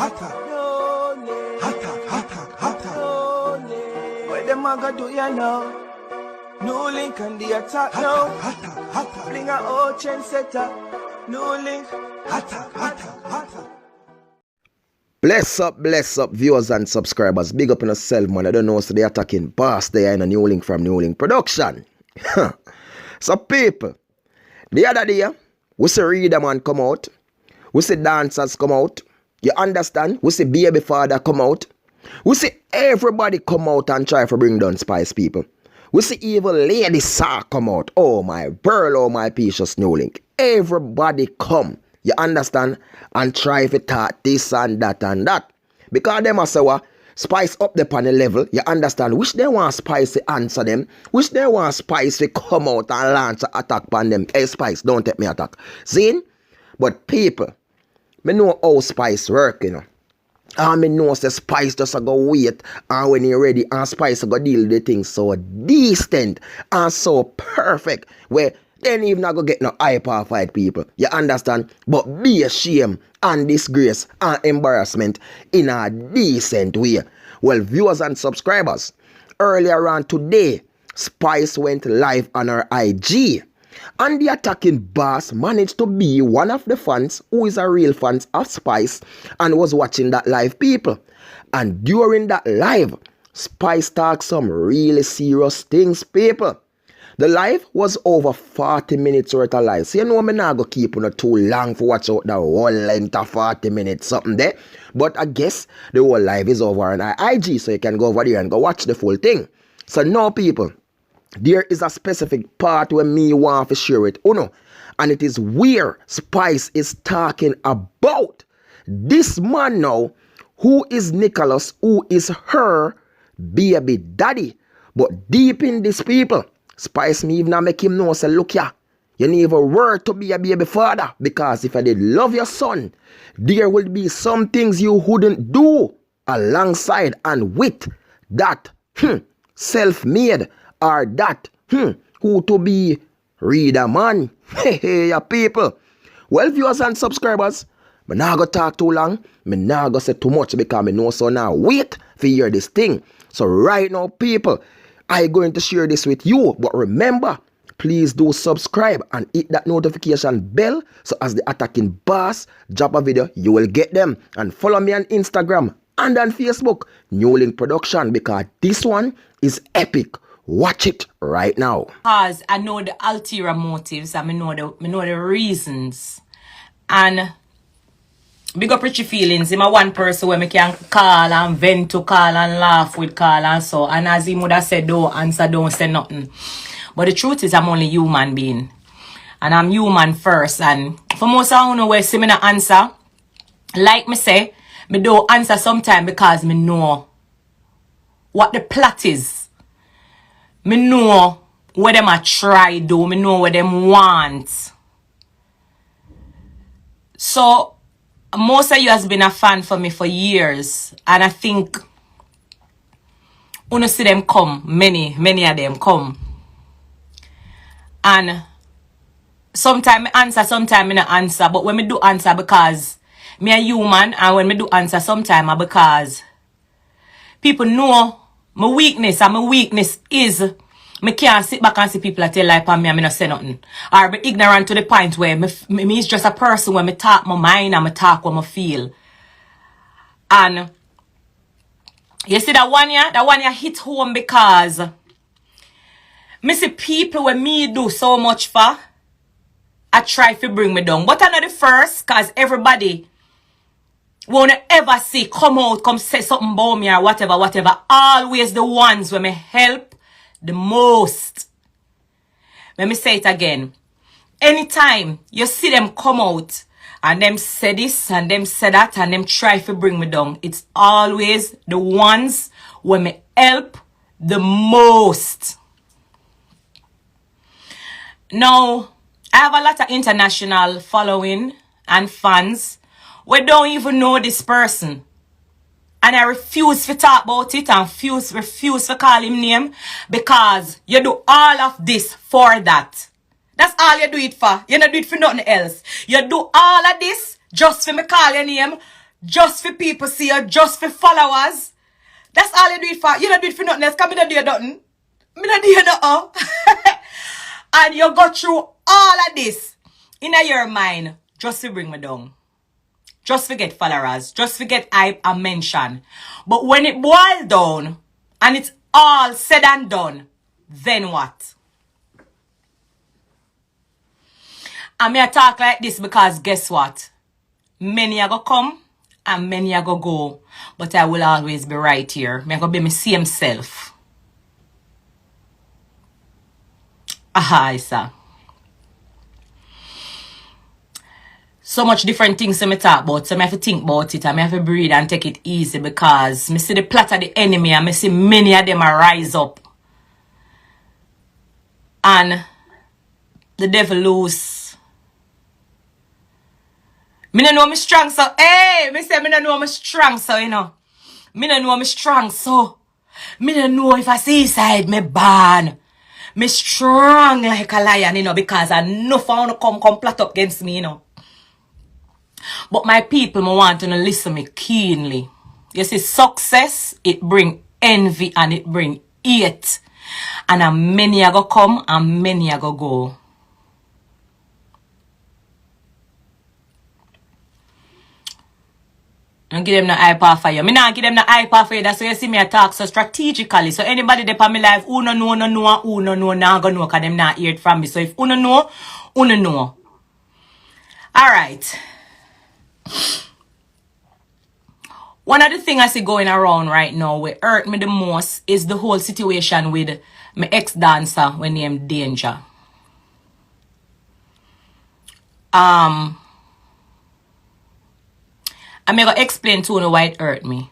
What them a go do ya now? NEWLINK and the attack now. Bring a old chain setter. NEWLINK. Bless up, viewers and subscribers. Big up in yourself, man. I don't know, so they attacking boss there in a NEWLINK from NEWLINK production. So, people, the other day, we see Reader Man come out. We see dancers come out. You understand? We see Baby Father come out. We see everybody come out and try to bring down Spice people. We see evil Lady Saw come out. Oh my pearl, oh my precious NEWLINK. Everybody come. You understand? And try to talk this and that and that. Because them say what? Spice up the panel level. You understand? Which they want Spice to answer them. Which they want Spice to come out and launch an attack upon them. Hey Spice, don't take me attack. See? But people, me know how Spice work, you know. And me know the Spice just a go wait. And when he ready, and Spice go deal with the things so decent and so perfect. Where then even not go get no hyper fight people. You understand? But be ashamed and disgrace and embarrassment in a decent way. Well, viewers and subscribers, earlier on today, Spice went live on her IG. And the attacking boss managed to be one of the fans who is a real fan of Spice and was watching that live, people. And during that live, Spice talked some really serious things, people. The live was over 40 minutes worth of live. So you know me not go keep on too long for watch out the whole length of 40 minutes something there. But I guess the whole live is over on IG, so you can go over there and go watch the full thing. So now, people, there is a specific part where me want to share it, and it is where Spice is talking about this man now, who is Nicholas, who is her baby daddy. But deep in this, people, Spice me even make him know, say, look ya, you need a word to be a baby father, because if I did love your son, there will be some things you wouldn't do alongside and with that self-made or that who to be Reader Man. Hey, ya people. Well, viewers and subscribers, me not go talk too long. Me not go say too much because me know so now wait for hear this thing. So right now, people, I going to share this with you. But remember, please do subscribe and hit that notification bell. So as the attacking boss drop a video, you will get them. And follow me on Instagram and on Facebook, NEWLINK Production, because this one is epic. Watch it right now. Because I know the ulterior motives and I know the reasons. And big up Richie feelings. I'm a one person where I can call and vent to call and laugh with call and so. And as he would have said, don't answer, don't say nothing. But the truth is I'm only human being. And I'm human first. And for most of you where see me not answer, like me say, me don't answer sometime because me know what the plot is. Me know what them a try do. Me know what them want. So, most of you has been a fan for me for years. And I think, you see them come. Many of them come. And, sometimes I answer, sometimes I not answer. But when me do answer because me a human. And when me do answer, sometimes I because people know my weakness, and my weakness is me can't sit back and see people that tell lie upon me and me not say nothing. Or be ignorant to the point where me is just a person where me talk my mind and me talk what I feel. And you see that one year hit home because me see people when me do so much for, I try to bring me down. But I'm not the first, because everybody won't ever see, come out, come say something about me or whatever. Always the ones where me help the most. Let me say it again. Anytime you see them come out and them say this and them say that and them try to bring me down, it's always the ones where me help the most. Now, I have a lot of international following and fans. We don't even know this person. And I refuse to talk about it and refuse to call him name because you do all of this for that. That's all you do it for. You don't do it for nothing else. You do all of this just for me call your name Just for people see you, just for followers. That's all you do it for. You don't do it for nothing else, because I don't do nothing. I don't do nothing. And you go through all of this in your mind just to bring me down. Just forget followers. Just forget hype and mention. But when it boils down and it's all said and done, then what? And me I talk like this because guess what? Many are gonna come and many are gonna go. But I will always be right here. Me I gonna be my same self. Aha, sir. So much different things to me talk about. So I have to think about it. And I have to breathe and take it easy because I see the plot of the enemy and I see many of them rise up. And the devil lose. Me don't know me strong so. Hey, me say me don't know me strong so, you know. Me don't know me strong so. Me don't know if I see side me born. Me strong like a lion, you know, because I know if I want to come plot up against me, you know. But my people, I want to listen me keenly. You see, success, it bring envy and it bring hate. And many are going to come and many are going to go. I don't give them the hype for you. I don't give them the hype for you. That's why you see me talk so strategically. So anybody that on my life, who no know, now gonna know because them not hear it from me. So if who no know. Alright. One of the things I see going around right now, what hurt me the most is the whole situation with my ex-dancer when named Danger. I'm going to explain to you why it hurt me.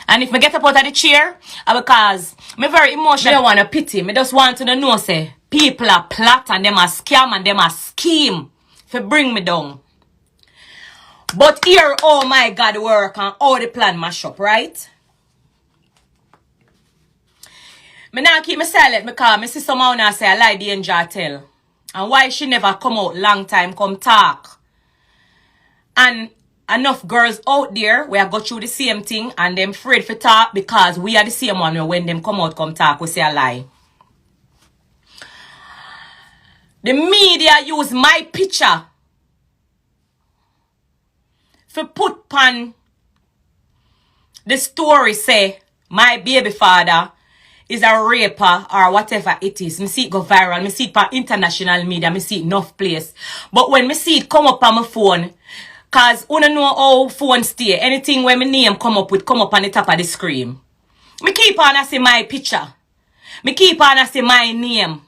And if I get up out of the chair, because I'm very emotional, I don't want to pity. I just want to know, say, people are plot and them are scam and them are scheme to bring me down. But here, oh my God, work and all the plan mash up, right? I now keep me silent because I see someone now say I lie Danger tell. And why she never come out long time come talk. And enough girls out there we are go through the same thing and them afraid for talk because we are the same one where when them come out come talk we say a lie. The media use my picture for put pan the story say my baby father is a raper or whatever it is. Me see it go viral. Me see it on international media. Me see it enough place. But when me see it come up on my phone, cause you don't know how phone stay. Anything when my name come up on the top of the screen. Me keep on I see my picture. Me keep on I see my name.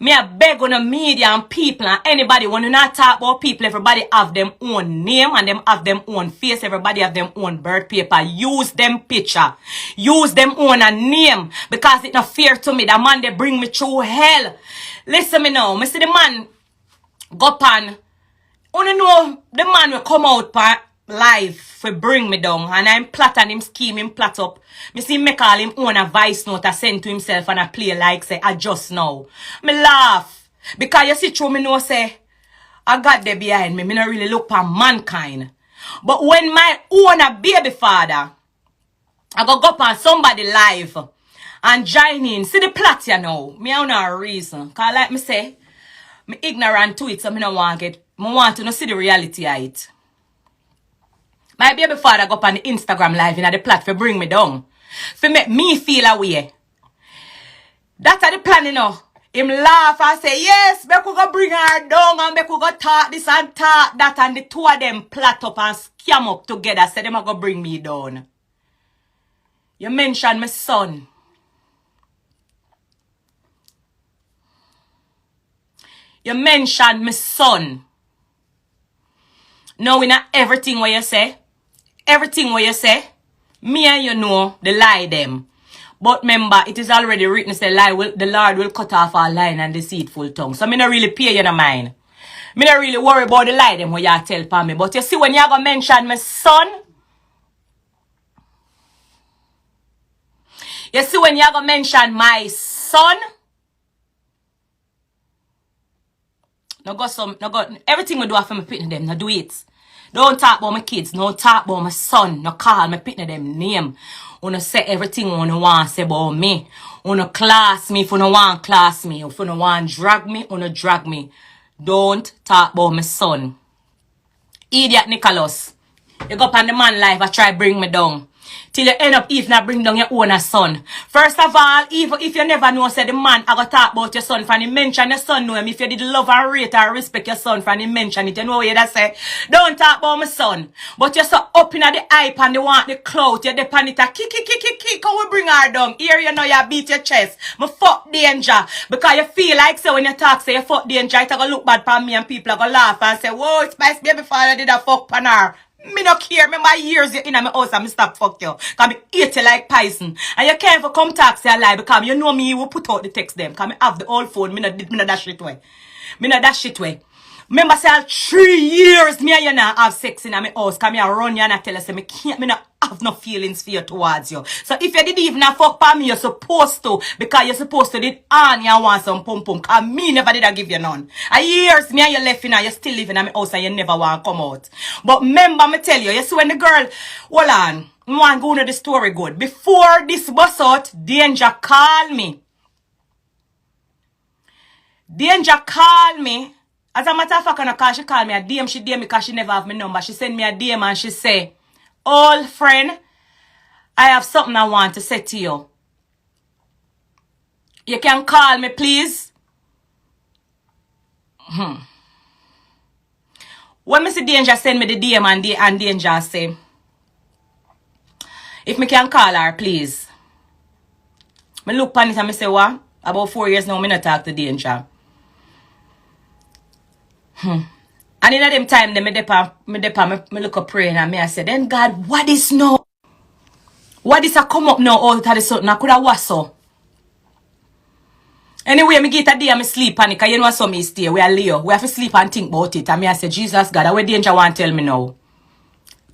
Me a beg on the media and people and anybody when you not talk about people, everybody have them own name and them have them own face, everybody have them own birth paper. Use them picture. Use them own a name. Because it's not fair to me. The man they bring me through hell. Listen me now. Me see the man go pan. You know the man will come out pa live for bring me down and I'm plot and him scheme him plot up. Me see me call him own a voice note I send to himself and I play like say I just now. Me laugh. Because you see through me know say I got there behind me. Me not really look for mankind. But when my own a baby father I go up on somebody live and join in. See the plot you know. Me have no reason. Cause like me say me ignorant to it so me no want it. I want to see the reality of it. My baby father go up on the Instagram live in the platform bring me down. For make me feel away. That's the plan, you know. Him laugh and say, yes, we could go bring her down and we could go talk this and talk that and the two of them plot up and scam up together. Say them are going to bring me down. You mentioned my son. You mentioned my son. Now, in everything what you say, me and you know the lie them. But remember, it is already written, say the Lord will cut off our line and deceitful tongue. So me not really pay you no mind. Me not really worry about the lie them what you tell for me. But you see when you go mention my son, you see when you go mention my son, no go everything we do for me pitting them, no do it. Don't talk about my kids. Don't talk about my son. No call me pick them name. Wanna say everything wanna want say about me. Wanna class me if you no want class me. If you no want drag me, wanna drag me. Don't talk about my son. Idiot Nicholas. You go up on the man life, I try bring me down. Till you end up even not bring down your own son. First of all, even if you never know, say the man, I go talk about your son from the mention your son know him. If you did love and rate and respect your son from the mention it, you know what you say? Don't talk about my son. But you're so up in the hype and they want the clout. You're depend it a kick. How we bring her down? Here you know you beat your chest. Me fuck danger. Because you feel like so when you talk, say you fuck danger, it's gonna look bad for me and people are gonna laugh and say, whoa, Spice baby father did a fuck pan her. Me no care. Remember years you in my house and me stop fuck you. Cause me eat you like poison. And you can't even come talk say a lie because you know me you will put out the text them. Cause me have the old phone. Me no dash it way. Me no dash it way. Remember say 3 years me and you not have sex in my house. Cause me a run you and I tell you say me not have no feelings for you towards you. So if you didn't even fuck for me, you're supposed to. Because you're supposed to did on you want some pum pum. Cause me never did I give you none. A years me and you left in and you still living in my house and you never want to come out. But remember me tell you see when the girl, hold on, I want to go into the story good. Before this bus out, Danger call me. Danger call me. As a matter of fact, she call me a DM. She DM me because she never have my number. She send me a DM and she say, old friend, I have something I want to say to you. You can call me, please. When Mr. Danger send me the DM and Danger say, if me can call her, please. Me look pan it and me say, what? About 4 years now, me not talk to Danger. And in them time, me look up praying and I said, then God, what is now? What is a come up now all that is something I could have was so. Anyway, me get a day and me sleep panic. You know so me stay. We are Leo. We have to sleep and think about it. And I said, Jesus God, what Danger want to tell me now?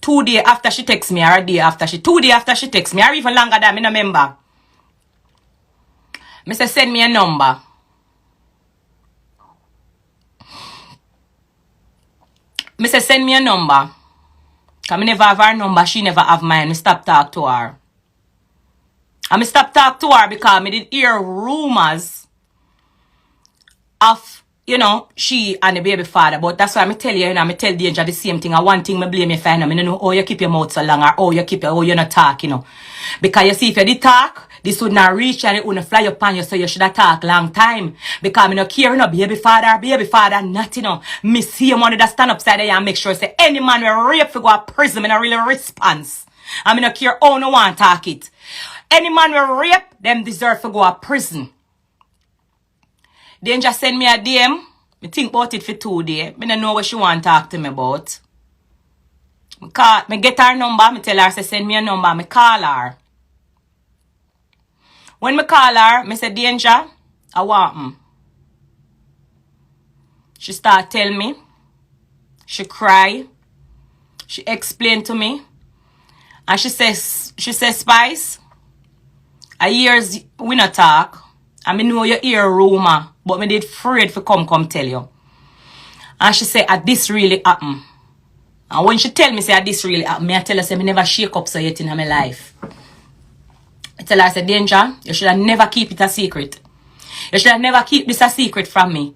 2 days after she texts me, or a day after she, 2 days after she texts me, or even longer than me no remember. Me say, send me a number. Me say, send me a number. Because I never have her number, she never have mine. Me stop talk to her. And me stop talk to her because me did hear rumors of, you know, she and the baby father. But that's why I tell you, I tell Danger the same thing. And one thing I blame you for, I don't know how you keep your mouth so long or how you not talk, you know. Because you see, if you did talk, this would not reach and it wouldn't fly upon you, so you should have talk long time. Because I don't care, you know, baby father, not, you know. Me see him wanted to stand upside there and make sure, say, any man will rape for go to prison, I don't really response. I don't care how no one talk it. Any man will rape, them deserve to go to prison. Danger send me a DM. Me think about it for 2 days. Me don't know what she want to talk to me about. Me get her number. Me tell her, say, send me a number. Me call her. When me call her, me say, Danger, I want him. She start tell me. She cry. She explain to me. And she says, Spice, a years we not talk. I mean, know you hear rumor, but me did afraid for come tell you. And she say, this really happen. And when she tell me, say, this really happen, me I tell her, say, me never shake up so yet in my life. I tell her, I say, Danger, you should have never keep it a secret. You should have never keep this a secret from me.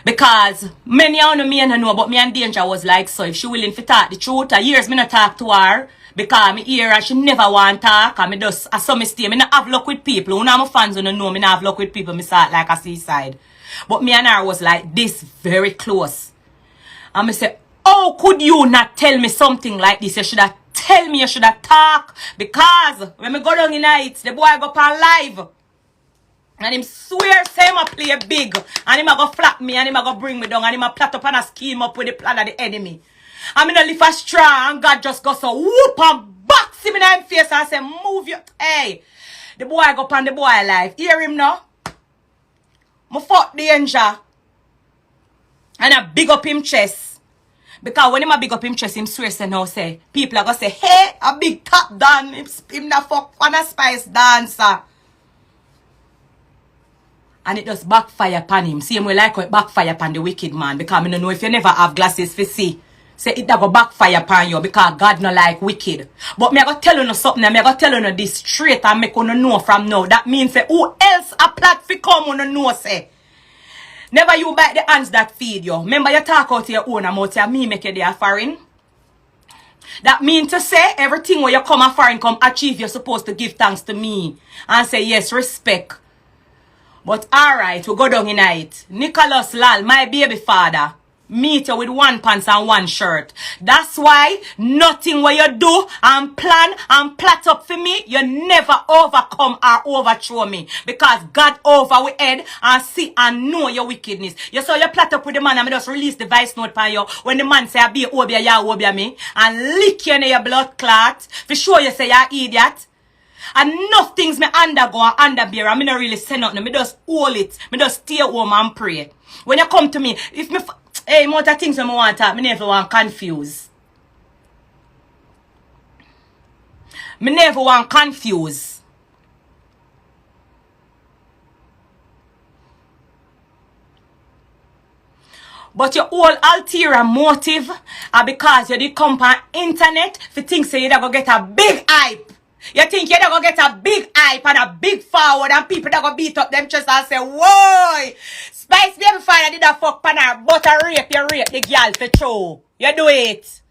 Because many of you may not know, but me and Danger was like, so if she willing to talk the truth, a years me not talk to her. Because me hear her, she never want to talk. And me just, I saw me stay. Me not have luck with people. One of my fans don't know me not have luck with people. Me start like a seaside. But me and her was like this, very close. And me say, how could you not tell me something like this? You should have tell me, you should have talk. Because when me go down in night, the boy go on live. And him swear say him a play big. And him a go flap me and him a go bring me down. And him a plot up and a scheme up with the plan of the enemy. I'm in a lift a straw and God just got so whoop and box him in his face and say, move your, hey. The boy go on the boy life. Hear him now? I fuck Danger. And I big up him chest. Because when him a big up him chest, him swear say no say. People are going to say, hey, a big top dan. Him na fuck on a Spice dancer. And it just backfire upon him. See him we like how it backfire upon the wicked man. Because I don't know if you never have glasses for see. say it da go backfire upon you because God no like wicked. But me I go tell you no something, and me I go tell you no this straight and make you know from now. That means say who else a plot fi come you know say. Never you bite the hands that feed you. Remember you talk out your own mouth, say me make you there foreign. That mean to say everything where you come a foreign come achieve, you're supposed to give thanks to me and say yes, respect. But alright, we go down in it. Nicholas Lal, my baby father, meet you with one pants and one shirt. That's why nothing what you do and plan and plot up for me, you never overcome or overthrow me. Because God over we head and see and know your wickedness. You saw you plot up with the man and I just release the voice note for you. When the man say I be obia, ya obia me. And lick you in your blood clot. For sure you say you're idiot. And enough things me undergo and underbear. I me not really say nothing. Me just hold it. Me just stay home and pray. When you come to me, if me... Hey, more of things I want to talk, I never want confuse. Me never want confuse. But your whole ulterior motive are because you did come on internet for things say you're going to get a big hype. You think you're going to get a big hype and a big forward and people that going to beat up them chest and say, whoa, Spice baby father did a fuck pan her, but I rape, you rape the girl for true. You do it.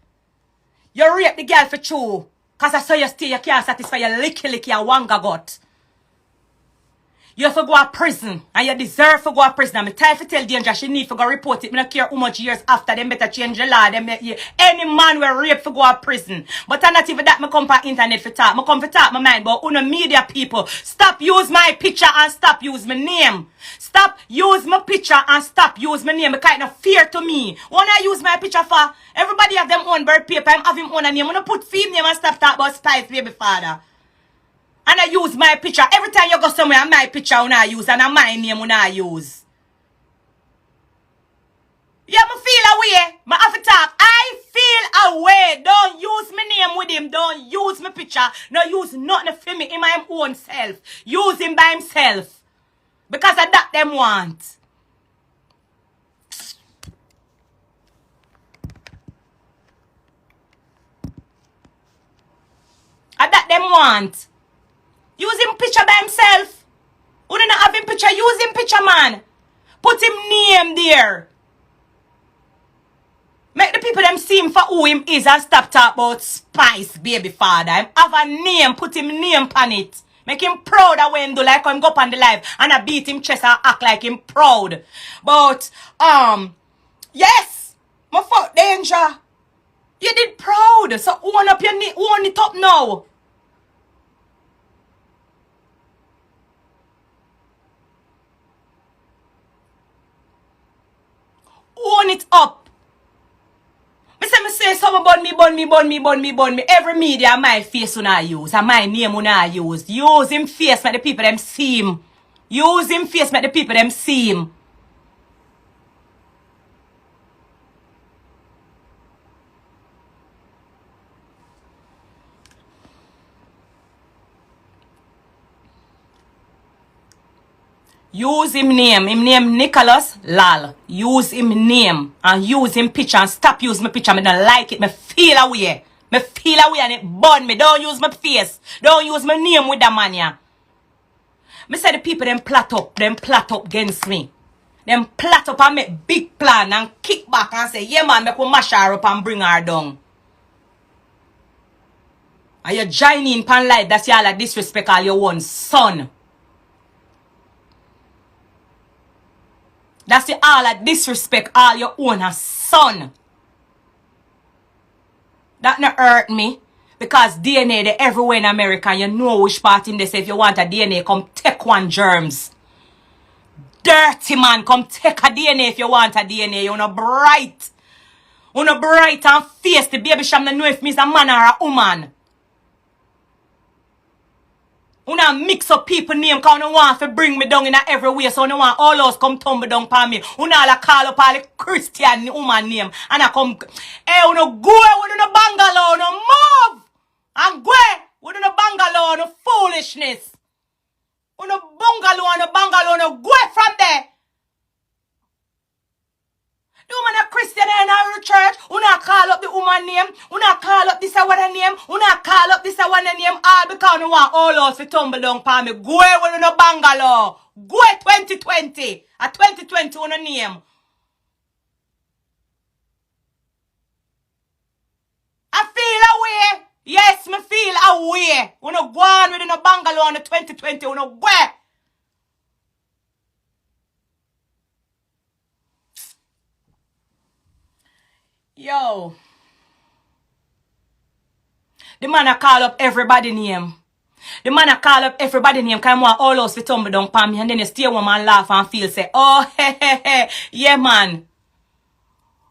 You rape the girl for true. Cause I saw you stay, you can't satisfy your licky your wanga gut. You have to go to prison. And you deserve to go to prison. I'm tired to tell Danger she need to go report it. I don't care how much years after them better change the law. Any man will rape to go to prison. But I'm not even that I come for internet for talk. I come for talk my mind. But uno media people, stop use my picture and stop use my name. Stop use my picture and stop use my name. Because it's no fear to me. What I use my picture for? Everybody have them own birth paper. I'm having own name. I'm going to put film name and stop talk about Spice baby father. And I use my picture. Every time you go somewhere, my picture I use. And my name I use. Yeah, I feel away. I have to talk. I feel away. Don't use my name with him. Don't use my picture. No use nothing for me in my own self. Use him by himself. Because of that them want. Of that them want. Use him picture by himself. Who do not have him picture? Use him picture, man. Put him name there. Make the people them see him for who him is and stop talk about Spice baby father. Him have a name. Put him name on it. Make him proud of when him do like him go up on the live and I beat him chest and act like him proud. But yes, my fuck Danger. You did proud. So own up your knee, own it up now. Own it up. Me say someone bun me. Every media my face when I use. And my name when I use. Use him face make the people them see him. Use him face make the people them see him. Use him name Nicholas Lal. Use him name and use him picture and stop use my picture. I don't like it. Me feel away. Me feel away and it burn me. Don't use my face. Don't use my name with that man here. Me say the people them plot up against me. Them plot up and make big plan and kick back and say, yeah man, make we mash her up and bring her down. And you join in pan life, that's y'all like disrespect all your own son. That's the all that disrespect all your own son. That not hurt me. Because DNA they everywhere in America. You know which part in this. If you want a DNA, come take one germs. Dirty man, come take a DNA if you want a DNA. You're not bright. You're not bright and face. The baby sham don't know if me's a man or a woman. You not mix up people name because you want to bring me down in every way. So you want all us come tumble down for me. You not call up all the Christian woman name. And I come, hey, you no go with the bungalow, no move. And go with the bungalow, no foolishness. You no bungalow, no go from there. You man a Christian in our church. You not call up one name. Una call up this a one name. Una call up this a one name. All because you want all us to tumble down for me. Go with no bungalow. Go 2020. A 2020 una name. I feel away. Yes, me feel away. Una go on with no bungalow on the 2020. Una go. Yo. The man a call up everybody name. The man a call up everybody name. Cause I want all us to tumble down for me. And then you stay one man laugh and feel say, oh, hey. Yeah, man.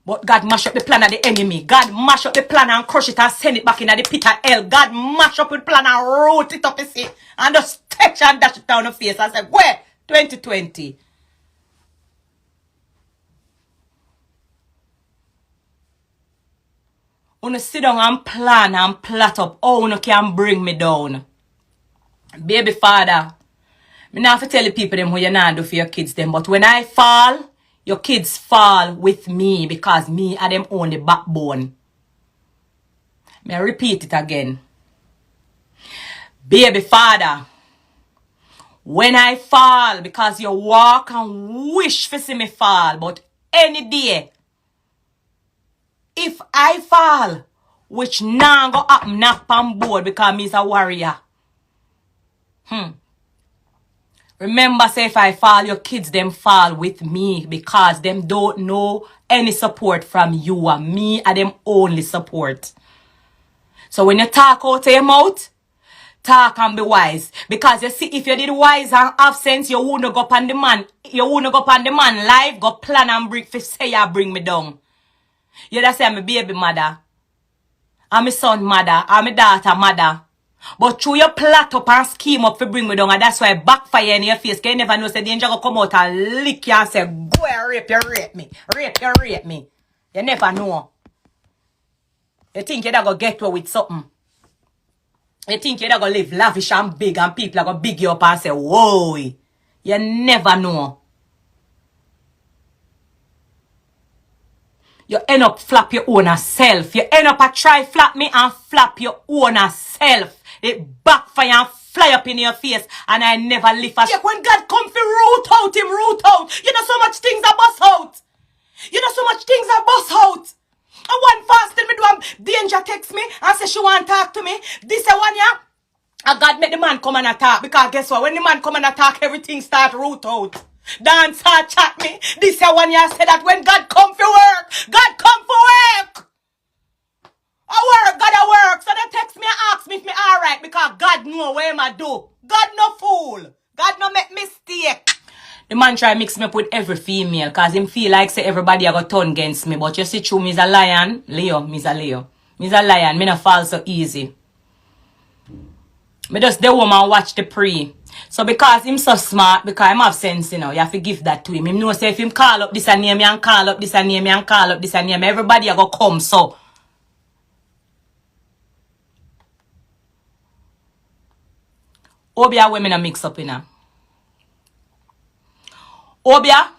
But God mash up the plan of the enemy. God mash up the plan and crush it and send it back in the pit of hell. God mash up the plan and root it up, you see. And just touch and dash it down the face. I said, where? 2020. Una sit down and plan and plot up how una can bring me down. Baby father, me not have to tell the people them what you not do for your kids them. But when I fall, your kids fall with me because me are them only backbone. May I repeat it again. Baby father, when I fall, because you walk and wish to see me fall, but any day, if I fall, which now go up knock on board because me's a warrior. Remember, say if I fall, your kids them fall with me because them don't know any support from you and me are them only support. So when you talk out of your mouth, talk and be wise. Because you see, if you did wise and have sense, you wouldn't go up on the man. You wouldn't go up on the man live, go plan and bring, say you bring me down. You just say I'm a baby mother. I'm a son mother. I'm a daughter mother. But through your plot up and scheme up to bring me down, and that's why backfire in your face. Cause you never know, say the angel will come out and lick you and say, go and rape me. Rape me. You never know. You think you're going to get away with something. You think you're going to live lavish and big and people are going to big you up and say, whoa. You never know. You end up flap your own self. You end up try flap me and flap your own self. It backfire and fly up in your face. And I never lift a... When God come for root out him, root out. You know so much things are bust out. You know so much things are bust out. And one fasting me do danger text me and say she want to talk to me. This one yeah. And God make the man come and attack. Because guess what? When the man come and attack, everything start root out. Dance and chat me. This one yeah said that when God come for work, God come for work. I work, God I work. So they text me and ask me if me alright because God know what I do. God no fool. God no make mistake. The man try mix me up with every female because him feel like say everybody a got turn against me. But you see true, me's a lion. Leo, me's a Leo. Me's a lion. Me no fall so easy. Me just the woman watch the pre. So because him so smart, because him have sense, you know, you have to give that to him. Him know say if him call up this and name and call up this and name and call up this and name, everybody a go come so. Obia women a mix up in her. Obia.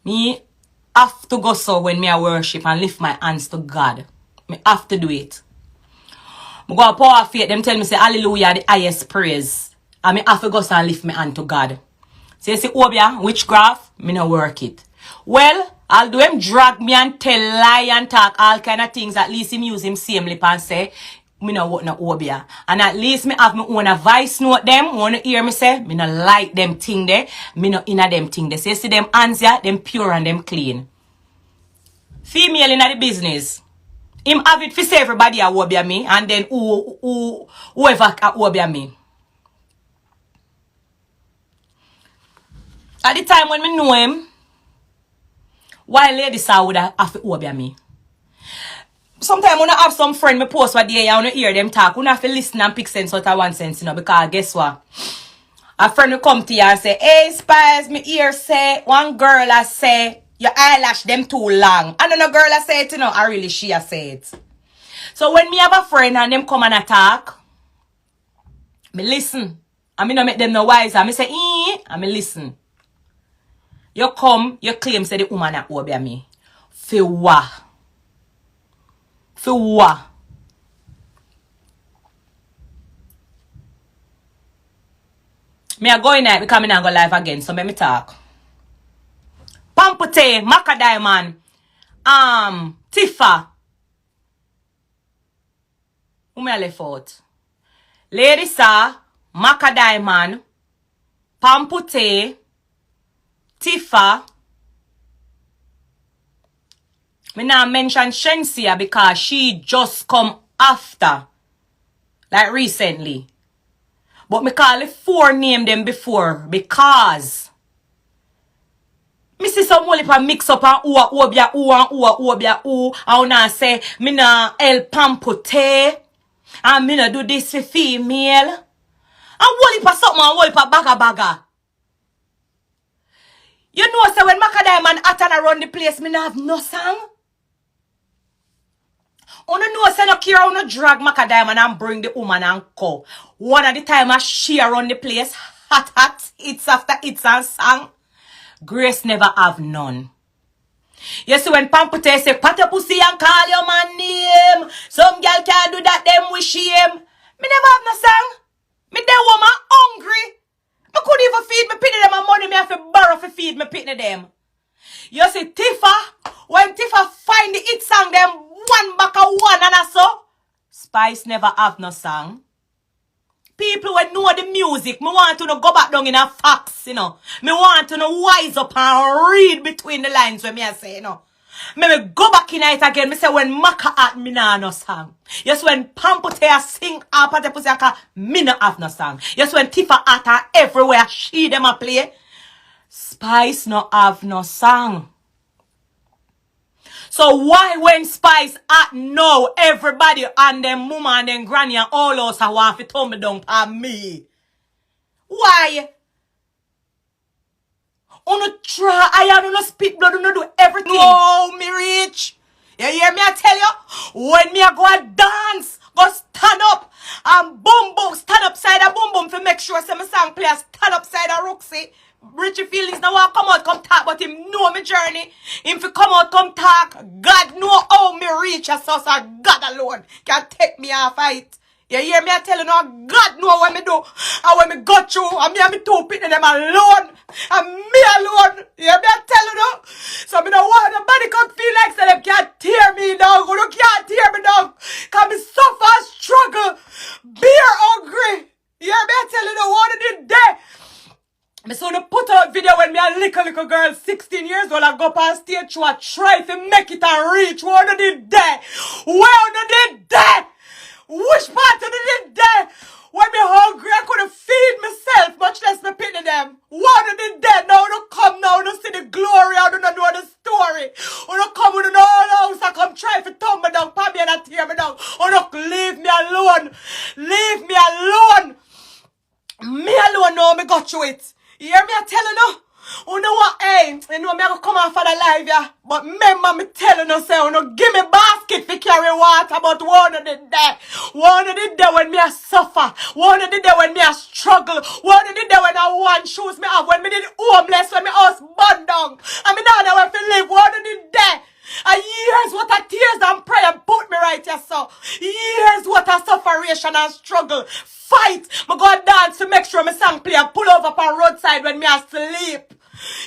Me have to go so when me a worship and lift my hands to God. Me have to do it. I go pour of faith, them tell me say hallelujah the highest praise. And me have to go so and lift my hand to God. So you see Obia, witchcraft, me no work it. Well, I'll do him drag me and tell lie and talk all kind of things. At least him use him same lip and say, me no what no Obia. And at least me have me own a voice note them. Wanna hear me say, me no like them thing there. Me no inna them thing there. So you see them hands here, them pure and them clean. Female inna the business. Him have it for say everybody a Obia me. And then whoever a Obia me. At the time when me know him, why ladies would have to Obia me? Sometimes when I have some friend me post what they want to hear them talk, you have to listen and pick sense out of one sense, you know, because guess what? A friend will come to you and say, hey, Spice, me hear say, one girl I say, your eyelash them too long. And then a girl I say it, you know, I really she I say it. So when me have a friend and them come and attack, me listen. And me no make them no wise. And me say, and me listen. You come, you claim say the woman a obey me. For what? For what? Me a go in night because me not go live again, so let me talk. Pampute, Maka Diamond, Tifa. Who me a left out? Lady Sa, Maka Diamond, Pampute, Tifa. Me not mention Shensia because she just come after. Like recently. But me call it 4 name them before because me see some whole heap mix up and who obia who and who obia who. And now say me na El Pampute and me na do this for female. And whole heap something and whole heap baga. You know say when Maka Diamond at and around the place me na have no song. Uno know say no care uno drag Maka Diamond and bring the woman and co. One at the time I she around the place hot it's after it's and song. Grace never have none. You see when Pampute say pat your pussy and call your man name. Some girl can't do that them with shame. Me never have no song. Me dey woman hungry. Me couldn't even feed me pitney them and money me have to borrow to feed me pitney them. You see Tifa, when Tifa find the hit song them one back a one and so Spice never have no song. People when know the music, me want to go back down in a facts, you know. Me want to wise up and read between the lines when me I say, you know. Me go back in it again, me say when Maka at me nah no song. Yes, when Pampute sing up at the pussy, me no have no song. Yes, when Tifa at her everywhere, she them a play. Spice no have no song. So why when Spice at now, everybody and them mama and them granny and all us are want to throw me down on me? Why? Uno try, I don't spit blood, uno do everything. No, me rich. You hear me I tell you? When me I go and dance, go stand up and boom boom, stand upside a boom boom to make sure some song players stand upside a Roxy. Richie feelings now want come out, come talk, but him know me journey. Him fi come out, come talk. God know how me reach a source, God alone can take me off it. You hear me I tell you now, God know what me do. And when me go through, and me and me two people them alone. And me alone. You hear me I tell you now. So me don't want nobody come feel like say them can't tear me down. You can't tear me down. Cause me suffer and struggle. Beer hungry. You hear me I tell you now, what did there? Me saw the put out video when me a little girl 16 years old I go up on stage to try to make it and reach. Where did there? Where did there? Which part of it there? When me hungry, I couldn't feed myself, much less me pity them. What did there? Now don't come now, don't see the glory, I don't know the story. Or don't come with an all house, I come try to turn me down, pop me and tear me down. Or don't leave me alone. Leave me alone. Me alone now, me got through it. You hear me I tell you now? You know what, hey, you know me I go come off for the live, yeah. But remember me telling you, say, you know, give me basket to carry water, but one did that. One did that when me I suffer. One did that when me I struggle. One did that when I want shoes me have. When me did homeless, when me house burned down. And me now where to live. One did that. And years what a tears and prayer put me right here, so. Years what a sufferation and struggle. Fight. Me go dance to make sure my song play and pull over on roadside when me asleep.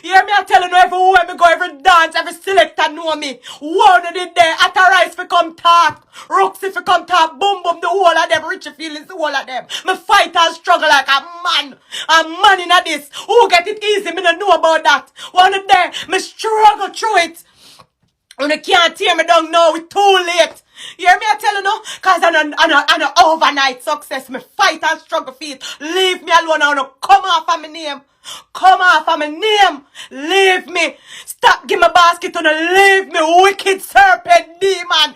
You hear me I tell you know everywhere me go, every dance, every selector know me. One did there, at a rice fi come talk. Roxy fi come talk, boom boom, the whole of them, Richie feelings, the whole of them. Me fight and struggle like a man. A man in a this. Who get it easy, me don't know about that. One there, me struggle through it. And you can't tear me down now, it's too late. You hear me I tell you no? Cause I'm an overnight success. Me fight and struggle for it. Leave me alone now. Come off of my name. Come off of my name. Leave me. Stop give me basket on leave me. Wicked serpent demon.